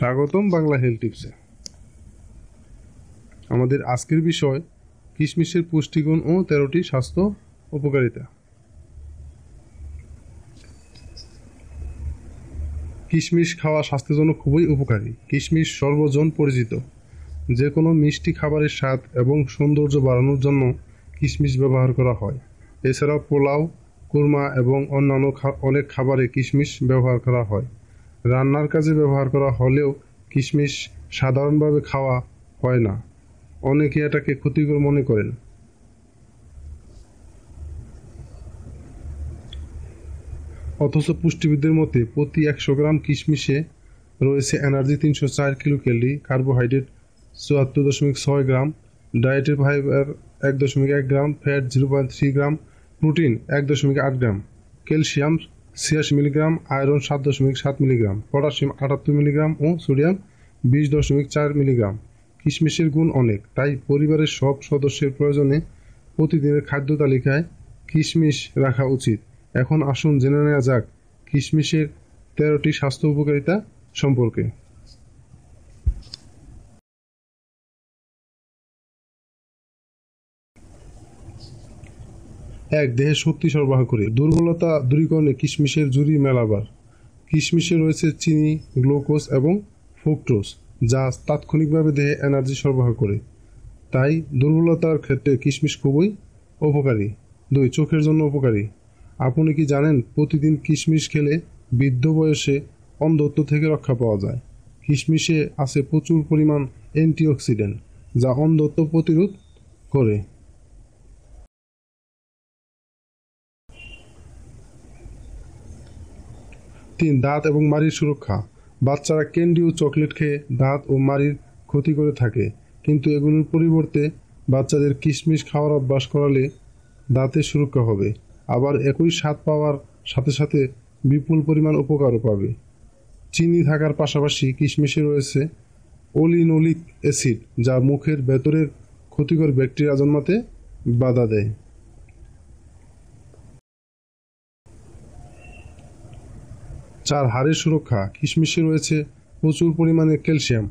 স্বাগতম বাংলা হেলথ টিপসে। আমাদের আজকের বিষয় কিশমিশের পুষ্টিগুণ ও 13টি স্বাস্থ্য উপকারিতা। কিশমিশ খাওয়া স্বাস্থ্যের জন্য খুবই উপকারী। কিশমিশ সর্বজন পরিচিত। যে কোনো মিষ্টি খাবারের স্বাদ এবং সৌন্দর্য বাড়ানোর জন্য কিশমিশ ব্যবহার করা হয়। এছাড়াও পোলাও, কুরমা এবং অন্যান্য অনেক খাবারে কিশমিশ ব্যবহার করা হয়। রান্নার কাজে ব্যবহার করা হলেও কিশমিশ সাধারণভাবে খাওয়া হয় না। অনেকে এটাকে ক্ষতিকর মনে করেন। অথচ পুষ্টিবিদদের মতে প্রতি 100 গ্রাম কিশমিশে রয়েছে energy 304 kilo calorie, carbohydrate 74.6 gram, ডায়েটের fibre 1.1 gram, fat 0.3 gram, protein 1.8 gram, calcium 86 milligram, iron 7.7 milligram, potassium 78 milligram ও সোডিয়াম 20.4 মিলিগ্রাম। কিশমিশের গুণ অনেক, তাই পরিবারের সব সদস্যের প্রয়োজনে প্রতিদিনের খাদ্য তালিকায় কিশমিশ রাখা উচিত। এখন আসুন জেনে নেওয়া যাক কিশমিশের 13টি স্বাস্থ্য উপকারিতা সম্পর্কে। 1. দেহে শক্তি সরবরাহ করে। দুর্বলতা দূরীকরণে কিশমিশের জুড়ি মেলাবার। কিশমিশে রয়েছে চিনি, গ্লুকোজ এবং ফ্রুক্টোজ, যা তাৎক্ষণিকভাবে দেহে এনার্জি সরবরাহ করে। তাই দুর্বলতার ক্ষেত্রে কিশমিশ খুবই উপকারী। 2. চোখের জন্য উপকারী। আপনি কি জানেন প্রতিদিন কিশমিশ খেলে বৃদ্ধ বয়সে অন্ধত্ব থেকে রক্ষা পাওয়া যায়? কিশমিশে আছে প্রচুর পরিমাণ অ্যান্টিঅক্সিডেন্ট, যা অন্ধত্ব প্রতিরোধ করে। 3. দাঁত এবং মাড়ির সুরক্ষা। বাচ্চারা ক্যান্ডি ও চকলেট খেয়ে দাঁত ও মাড়ির ক্ষতি করে থাকে, কিন্তু এগুলোর পরিবর্তে বাচ্চাদের কিশমিশ খাওয়ার অভ্যাস করালে দাঁতের সুরক্ষা হবে। আবার একই স্বাদ পাওয়ার সাথে সাথে বিপুল পরিমাণ উপকারও পাবে। চিনি থাকার পাশাপাশি কিশমিশে রয়েছে ওলিনোলিক অ্যাসিড, যা মুখের ভেতরের ক্ষতিকর ব্যাকটেরিয়া জন্মাতে বাধা দেয়। 4. হাড়ের সুরক্ষা। কিশমিশে রয়েছে প্রচুর পরিমাণে ক্যালসিয়াম,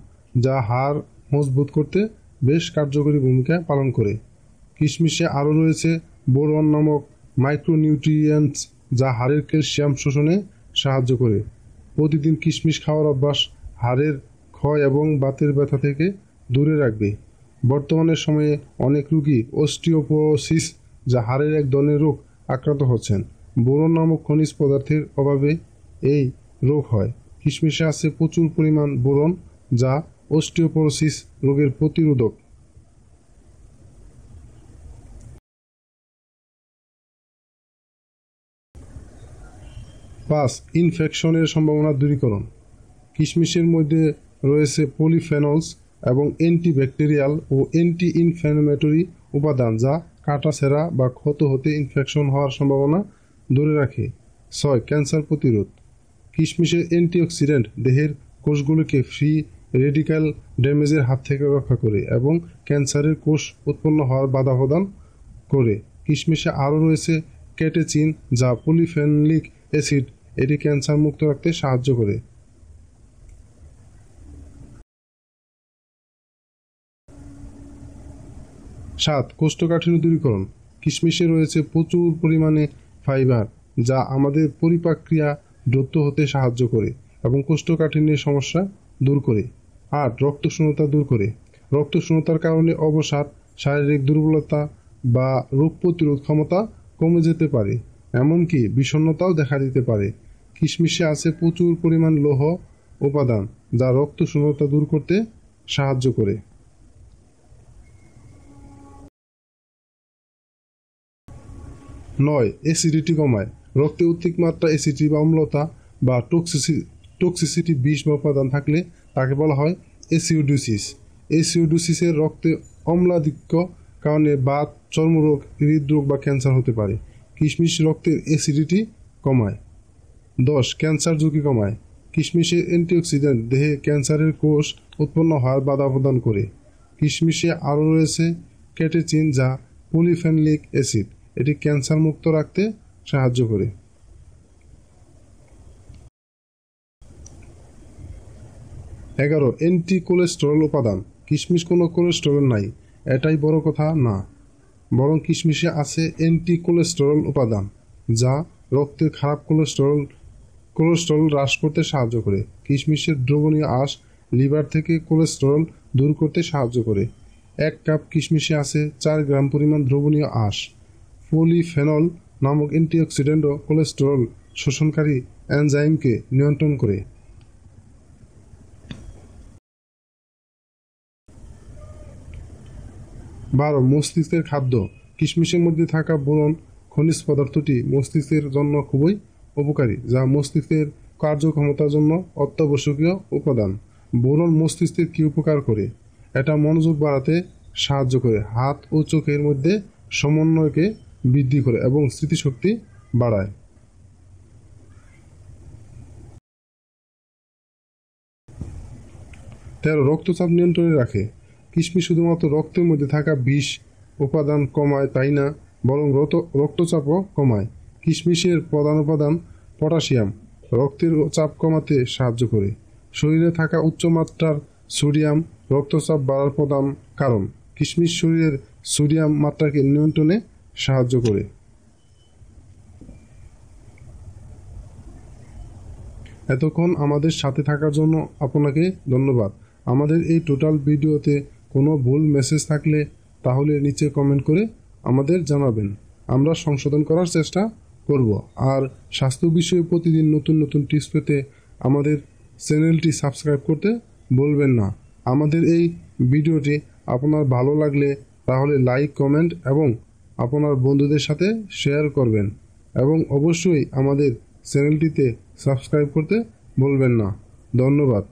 যা হাড় মজবুত করতে বেশ কার্যকরী ভূমিকা পালন করে। কিশমিশে আরও রয়েছে বোরন নামক মাইক্রোনিউট্রিয়েন্টস, যা হাড়ের ক্যালসিয়াম শোষণে সাহায্য করে। প্রতিদিন কিশমিশ খাওয়ার অভ্যাস হাড়ের ক্ষয় এবং বাতের ব্যথা থেকে দূরে রাখবে। বর্তমানের সময়ে অনেক রোগী অস্টিওপোরোসিস, যা হাড়ের এক ধরনের রোগ, আক্রান্ত হচ্ছেন। বোরন নামক খনিজ পদার্থের অভাবে এই রোগ হয়। কিশমিশে আছে প্রচুর পরিমাণ বোরন, যা অস্টিওপোরোসিস রোগের প্রতিরোধক। 5. ইনফেকশনের সম্ভাবনা দূরীকরণ। কিশমিশের মধ্যে রয়েছে পলিফেনলস এবং অ্যান্টিব্যাকটেরিয়াল ও অ্যান্টি ইনফ্ল্যামেটরি উপাদান, যা কাটাছেঁড়া বা ক্ষত হতে ইনফেকশন হওয়ার সম্ভাবনা দূরে রাখে। 6. ক্যান্সার প্রতিরোধ। কিশমিশের অ্যান্টিঅক্সিডেন্ট দেহের কোষগুলোকে ফ্রি রেডিক্যাল ড্যামেজের হাত থেকে রক্ষা করে এবং ক্যান্সারের কোষ উৎপন্ন হওয়ার বাধা প্রদান করে। কিশমিশে আরও রয়েছে ক্যাটেচিন, যা পলিফেনলিক অ্যাসিড, এটি ক্যান্সার মুক্ত রাখতে সাহায্য করে। 7. কোষ্ঠকাঠিন্য দূরীকরণ। কিশমিশে রয়েছে প্রচুর পরিমাণে ফাইবার, যা আমাদের পরিপাক্রিয়া দ্রুত হতে সাহায্য করে এবং কোষ্ঠকাঠিন্যের সমস্যা দূর করে। 8. রক্তশূন্যতা দূর করে। রক্তশূন্যতার কারণে অবসাদ, শারীরিক দুর্বলতা বা রোগ প্রতিরোধ ক্ষমতা কমে যেতে পারে, এমনকি বিষণ্ণতাও দেখা দিতে পারে। কিশমিশে আছে প্রচুর পরিমাণ লৌহ উপাদান, যা রক্তশূন্যতা দূর করতে সাহায্য করে। 9. অ্যাসিডিটি কমায়। রক্তে অতিরিক্ত অ্যাসিডিটি বা অম্লতা বা টক্সিসিটি বিষ বা উপাদান থাকলে তাকে বলা হয় অ্যাসিডোসিস। অ্যাসিডোসিসের রক্তে অম্লাধিক্য কারণে বাত, চর্মরোগ, হৃদরোগ বা ক্যান্সার হতে পারে। কিশমিশ রক্তের অ্যাসিডিটি কমায়। 10. ক্যান্সার ঝুঁকি কমায়। কিশমিশের অ্যান্টিঅক্সিডেন্ট দেহে ক্যান্সারের কোষ উৎপন্ন হওয়ার বাধা প্রদান করে। কিশমিশে আরও রয়েছে ক্যাটেচিন, যা পলিফেনলিক অ্যাসিড, এটি ক্যান্সার মুক্ত রাখতে সাহায্য করে। 11. 11 অ্যান্টি কোলেস্টেরল উপাদান। কিশমিশ কোনো কোলেস্টেরল নাই, এটাই বড় কথা না, বরং কিশমিশে আছে অ্যান্টি কোলেস্টেরল উপাদান যা রক্তের খারাপ কোলেস্টেরল হ্রাস করতে সাহায্য করে। কিশমিশের দ্রবণীয় আঁশ লিভার থেকে কোলেস্টেরল দূর করতে সাহায্য করে। 1 কাপ কিশমিশে আছে 4 গ্রাম পরিমাণ দ্রবণীয় আঁশ। পলিফেনল নামক অ্যান্টিঅক্সিডেন্টও কোলেস্টেরল শোষণকারী এনজাইমকে নিয়ন্ত্রণ করে। 12 মস্তিষ্কের খাদ্য। কিশমিশের মধ্যে থাকা বোরন খনিজ পদার্থটি মস্তিষ্কের জন্য খুবই উপকারী, যা মস্তিষ্কের কার্যক্ষমতার জন্য অত্যাবশ্যকীয় উপাদান। বোরন মস্তিষ্কের কী উপকার করে? এটা মনোযোগ বাড়াতে সাহায্য করে, হাত ও চোখের মধ্যে সমন্বয়কে বৃদ্ধি করে এবং স্মৃতিশক্তি বাড়ায়। 13 রক্তচাপ নিয়ন্ত্রণে রাখে। কিশমিশ শুধুমাত্র রক্তের মধ্যে থাকা বিষ উপাদান কমায় তাই না, বরং রক্তচাপও কমায়। কিশমিশের প্রধান উপাদান পটাশিয়াম রক্তের চাপ কমাতে সাহায্য করে। শরীরে থাকা উচ্চমাত্রার সোডিয়াম রক্তচাপ বাড়ার প্রধান কারণ। কিশমিশ শরীরের সোডিয়াম মাত্রাকে নিয়ন্ত্রণে সাহায্য করে। এতক্ষণ আমাদের সাথে থাকার জন্য আপনাকে ধন্যবাদ। আমাদের এই টোটাল ভিডিওতে কোনো ভুল মেসেজ থাকলে তাহলে নিচে কমেন্ট করে আমাদের জানাবেন, আমরা সংশোধন করার চেষ্টা করব। আর স্বাস্থ্য বিষয়ে প্রতিদিন নতুন নতুন টিপস পেতে আমাদের চ্যানেলটি সাবস্ক্রাইব করতে ভুলবেন না। আমাদের এই ভিডিওটি আপনার ভালো লাগলে তাহলে লাইক, কমেন্ট এবং আপনার বন্ধুদের সাথে শেয়ার করবেন এবং অবশ্যই আমাদের চ্যানেলটিতে সাবস্ক্রাইব করতে ভুলবেন না। ধন্যবাদ।